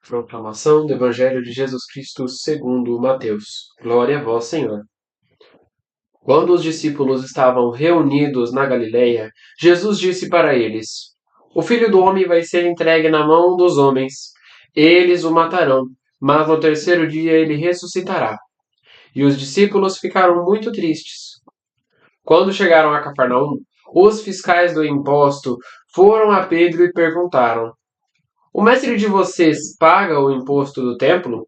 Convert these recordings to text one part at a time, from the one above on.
Proclamação do Evangelho de Jesus Cristo segundo Mateus. Glória a vós, Senhor. Quando os discípulos estavam reunidos na Galileia, Jesus disse para eles: O Filho do Homem vai ser entregue na mão dos homens. Eles o matarão, mas no terceiro dia ele ressuscitará. E os discípulos ficaram muito tristes. Quando chegaram a Cafarnaum, os fiscais do imposto foram a Pedro e perguntaram: O mestre de vocês paga o imposto do templo?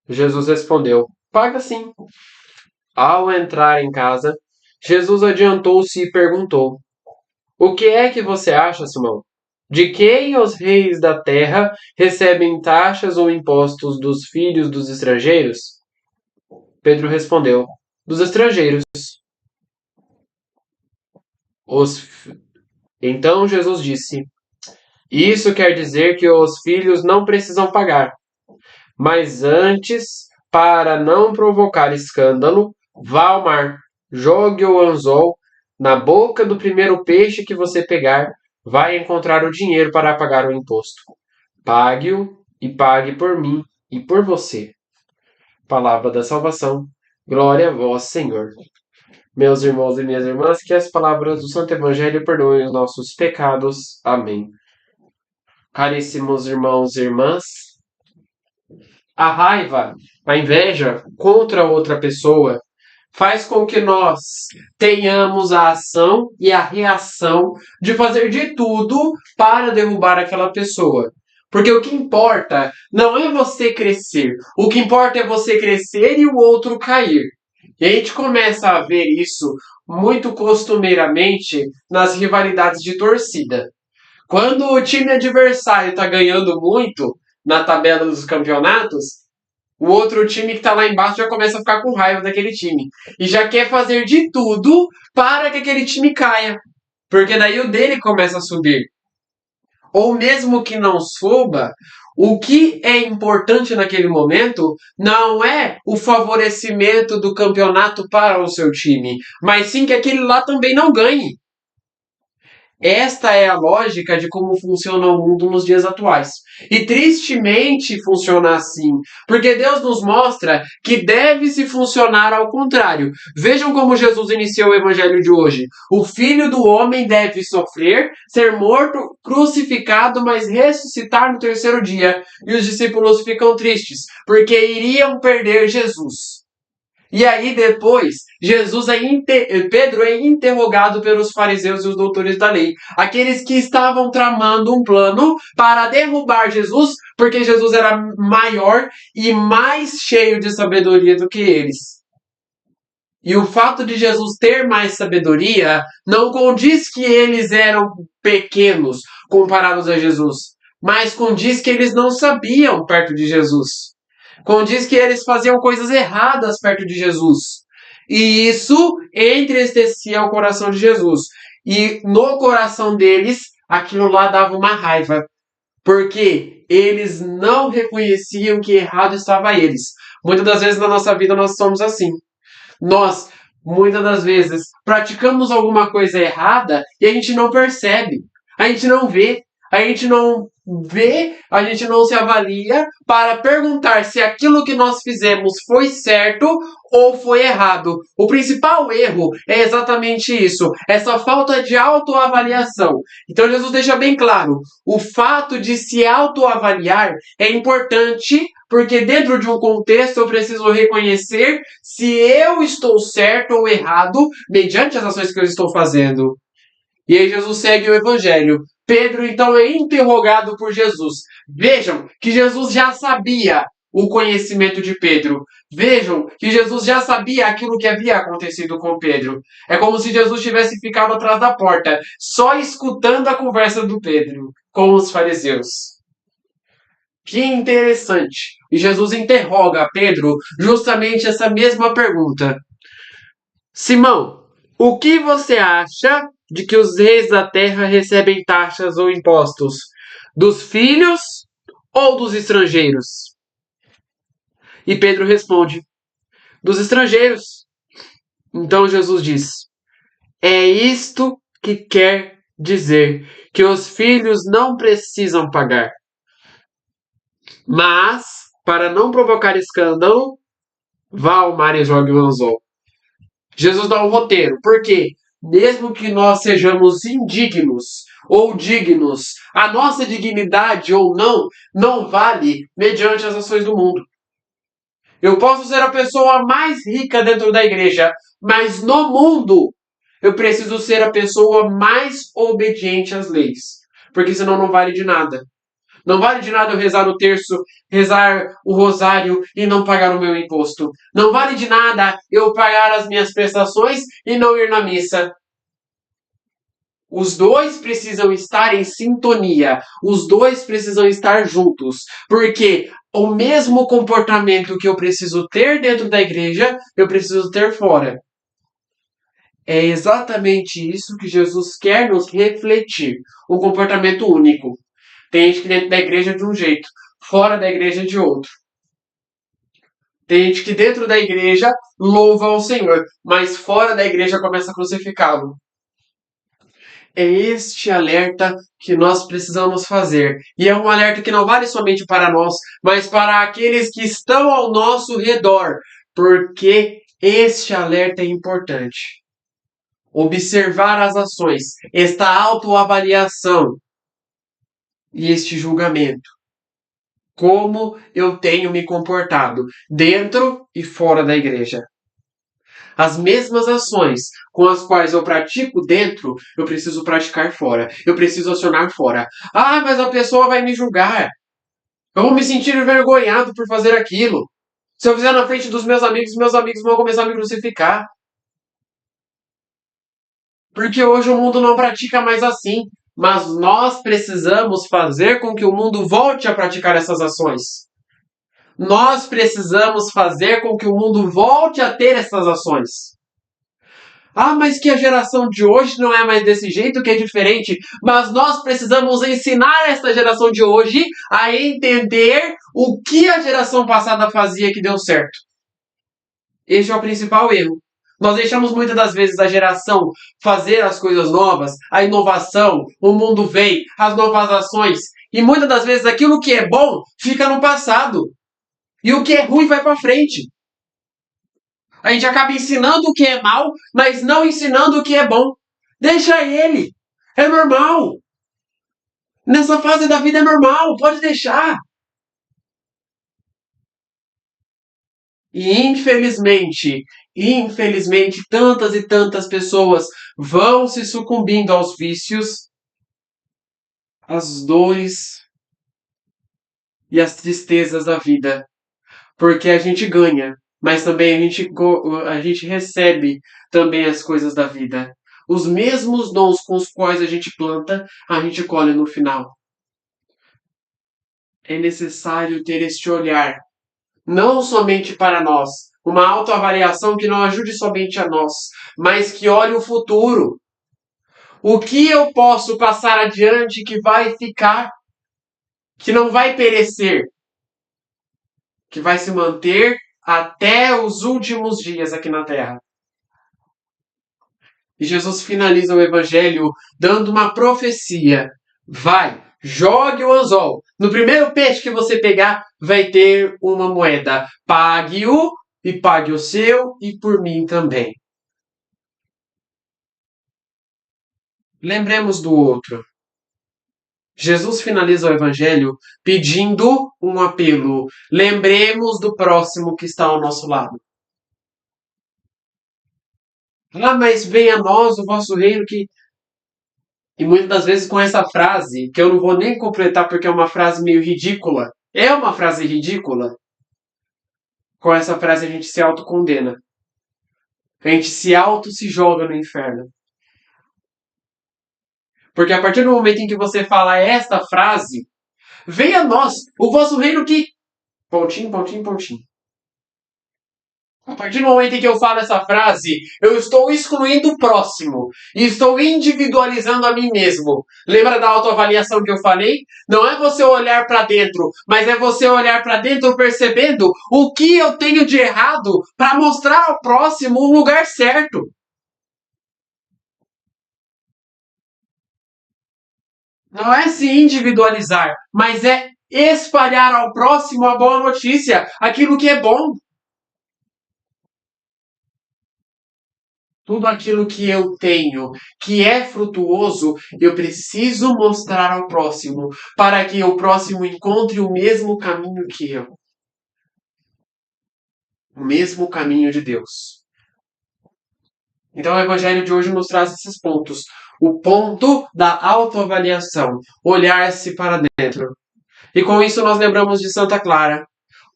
Jesus respondeu: Paga sim. Ao entrar em casa, Jesus adiantou-se e perguntou: O que é que você acha, Simão? De quem os reis da terra recebem taxas ou impostos dos filhos dos estrangeiros? Pedro respondeu: Dos estrangeiros. Então Jesus disse: Isso quer dizer que os filhos não precisam pagar. Mas antes, para não provocar escândalo, vá ao mar, jogue o anzol na boca do primeiro peixe que você pegar, vai encontrar o dinheiro para pagar o imposto. Pague-o e pague por mim e por você. Palavra da salvação. Glória a vós, Senhor. Meus irmãos e minhas irmãs, que as palavras do Santo Evangelho perdoem os nossos pecados. Amém. Caríssimos irmãos e irmãs, a raiva, a inveja contra outra pessoa faz com que nós tenhamos a ação e a reação de fazer de tudo para derrubar aquela pessoa. Porque o que importa não é você crescer, o que importa é você crescer e o outro cair. E a gente começa a ver isso muito costumeiramente nas rivalidades de torcida. Quando o time adversário está ganhando muito na tabela dos campeonatos, o outro time que está lá embaixo já começa a ficar com raiva daquele time. E já quer fazer de tudo para que aquele time caia. Porque daí o dele começa a subir. Ou mesmo que não suba, o que é importante naquele momento não é o favorecimento do campeonato para o seu time, mas sim que aquele lá também não ganhe. Esta é a lógica de como funciona o mundo nos dias atuais. E tristemente funciona assim, porque Deus nos mostra que deve-se funcionar ao contrário. Vejam como Jesus iniciou o evangelho de hoje. O Filho do Homem deve sofrer, ser morto, crucificado, mas ressuscitar no terceiro dia. E os discípulos ficam tristes, porque iriam perder Jesus. E aí depois, Pedro é interrogado pelos fariseus e os doutores da lei. Aqueles que estavam tramando um plano para derrubar Jesus, porque Jesus era maior e mais cheio de sabedoria do que eles. E o fato de Jesus ter mais sabedoria não condiz que eles eram pequenos comparados a Jesus, mas condiz que eles não sabiam perto de Jesus. Condiz que eles faziam coisas erradas perto de Jesus. E isso entristecia o coração de Jesus. E no coração deles, aquilo lá dava uma raiva. Porque eles não reconheciam que errado estava eles. Muitas das vezes na nossa vida nós somos assim. Nós, muitas das vezes, praticamos alguma coisa errada e a gente não percebe. A gente não vê. A gente não vê, a gente não se avalia para perguntar se aquilo que nós fizemos foi certo ou foi errado. O principal erro é exatamente isso, essa falta de autoavaliação. Então Jesus deixa bem claro, o fato de se autoavaliar é importante porque dentro de um contexto eu preciso reconhecer se eu estou certo ou errado mediante as ações que eu estou fazendo. E aí Jesus segue o evangelho. Pedro então é interrogado por Jesus. Vejam que Jesus já sabia o conhecimento de Pedro. Vejam que Jesus já sabia aquilo que havia acontecido com Pedro. É como se Jesus tivesse ficado atrás da porta, só escutando a conversa do Pedro com os fariseus. Que interessante. E Jesus interroga Pedro justamente essa mesma pergunta. Simão, o que você acha de que os reis da terra recebem taxas ou impostos? Dos filhos ou dos estrangeiros? E Pedro responde: Dos estrangeiros. Então Jesus diz: É isto que quer dizer que os filhos não precisam pagar. Mas, para não provocar escândalo, vá ao mar e jogue o anzol. Jesus dá um roteiro. Por quê? Mesmo que nós sejamos indignos ou dignos, a nossa dignidade ou não, não vale mediante as ações do mundo. Eu posso ser a pessoa mais rica dentro da igreja, mas no mundo eu preciso ser a pessoa mais obediente às leis. Porque senão não vale de nada. Não vale de nada eu rezar o terço, rezar o rosário e não pagar o meu imposto. Não vale de nada eu pagar as minhas prestações e não ir na missa. Os dois precisam estar em sintonia. Os dois precisam estar juntos. Porque o mesmo comportamento que eu preciso ter dentro da igreja, eu preciso ter fora. É exatamente isso que Jesus quer nos refletir. Um comportamento único. Tem gente que dentro da igreja é de um jeito, fora da igreja é de outro. Tem gente que dentro da igreja louva ao Senhor, mas fora da igreja começa a crucificá-lo. É este alerta que nós precisamos fazer. E é um alerta que não vale somente para nós, mas para aqueles que estão ao nosso redor. Porque este alerta é importante. Observar as ações, esta autoavaliação e este julgamento. Como eu tenho me comportado dentro e fora da igreja. As mesmas ações com as quais eu pratico dentro, eu preciso praticar fora. Eu preciso acionar fora. Ah, mas a pessoa vai me julgar. Eu vou me sentir envergonhado por fazer aquilo. Se eu fizer na frente dos meus amigos vão começar a me crucificar. Porque hoje o mundo não pratica mais assim. Mas nós precisamos fazer com que o mundo volte a praticar essas ações. Nós precisamos fazer com que o mundo volte a ter essas ações. Ah, mas que a geração de hoje não é mais desse jeito, que é diferente. Mas nós precisamos ensinar essa geração de hoje a entender o que a geração passada fazia que deu certo. Esse é o principal erro. Nós deixamos muitas das vezes a geração fazer as coisas novas, a inovação, o mundo vem, as novas ações. E muitas das vezes aquilo que é bom fica no passado. E o que é ruim vai para frente. A gente acaba ensinando o que é mal, mas não ensinando o que é bom. Deixa ele. É normal. Nessa fase da vida é normal. Pode deixar. E infelizmente, tantas e tantas pessoas vão se sucumbindo aos vícios, às dores e às tristezas da vida. Porque a gente ganha, mas também a gente recebe também as coisas da vida. Os mesmos dons com os quais a gente planta, a gente colhe no final. É necessário ter este olhar, não somente para nós, uma autoavaliação que não ajude somente a nós, mas que olhe o futuro. O que eu posso passar adiante que vai ficar, que não vai perecer, que vai se manter até os últimos dias aqui na Terra. E Jesus finaliza o evangelho dando uma profecia. Vai, jogue o anzol. No primeiro peixe que você pegar, vai ter uma moeda. Pague-o e pague o seu e por mim também. Lembremos do outro. Jesus finaliza o evangelho pedindo um apelo. Lembremos do próximo que está ao nosso lado. Ah, mas venha a nós o vosso reino que... E muitas das vezes com essa frase, que eu não vou nem completar porque é uma frase meio ridícula. É uma frase ridícula. Com essa frase a gente se autocondena. A gente se joga no inferno. Porque a partir do momento em que você fala esta frase, venha a nós o vosso reino que... Pontinho, pontinho, pontinho. A partir do momento em que eu falo essa frase, eu estou excluindo o próximo. E estou individualizando a mim mesmo. Lembra da autoavaliação que eu falei? Não é você olhar para dentro, mas é você olhar para dentro percebendo o que eu tenho de errado para mostrar ao próximo o lugar certo. Não é se individualizar, mas é espalhar ao próximo a boa notícia, aquilo que é bom. Tudo aquilo que eu tenho, que é frutuoso, eu preciso mostrar ao próximo, para que o próximo encontre o mesmo caminho que eu. O mesmo caminho de Deus. Então o Evangelho de hoje nos traz esses pontos. O ponto da autoavaliação, olhar-se para dentro. E com isso nós lembramos de Santa Clara.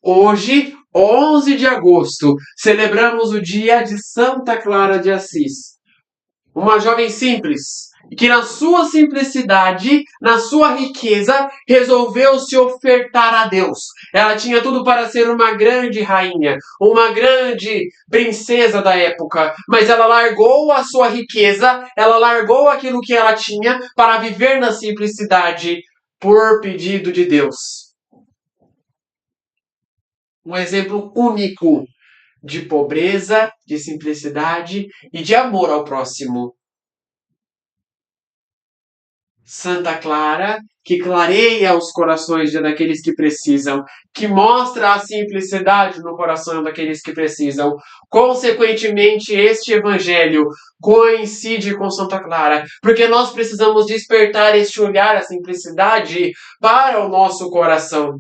Hoje, 11 de agosto, celebramos o dia de Santa Clara de Assis. Uma jovem simples, que na sua simplicidade, na sua riqueza, resolveu se ofertar a Deus. Ela tinha tudo para ser uma grande rainha, uma grande princesa da época, mas ela largou a sua riqueza, ela largou aquilo que ela tinha para viver na simplicidade por pedido de Deus. Um exemplo único de pobreza, de simplicidade e de amor ao próximo. Santa Clara, que clareia os corações daqueles que precisam, que mostra a simplicidade no coração daqueles que precisam. Consequentemente, este evangelho coincide com Santa Clara, porque nós precisamos despertar este olhar, a simplicidade, para o nosso coração.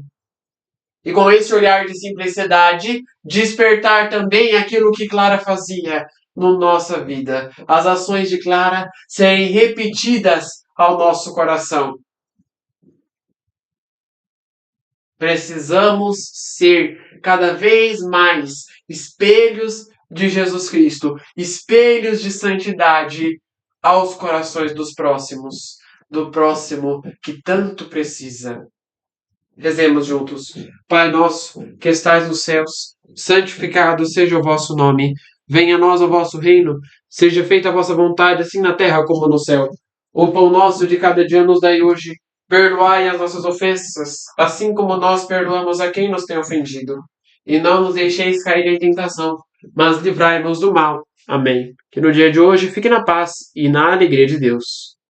E com esse olhar de simplicidade, despertar também aquilo que Clara fazia na nossa vida. As ações de Clara serem repetidas ao nosso coração. Precisamos ser cada vez mais espelhos de Jesus Cristo, espelhos de santidade aos corações dos próximos, do próximo que tanto precisa. Rezemos juntos. Pai nosso, que estais nos céus, santificado seja o vosso nome. Venha a nós o vosso reino. Seja feita a vossa vontade, assim na terra como no céu. O pão nosso de cada dia nos dai hoje. Perdoai as nossas ofensas, assim como nós perdoamos a quem nos tem ofendido. E não nos deixeis cair em tentação, mas livrai-nos do mal. Amém. Que no dia de hoje fique na paz e na alegria de Deus.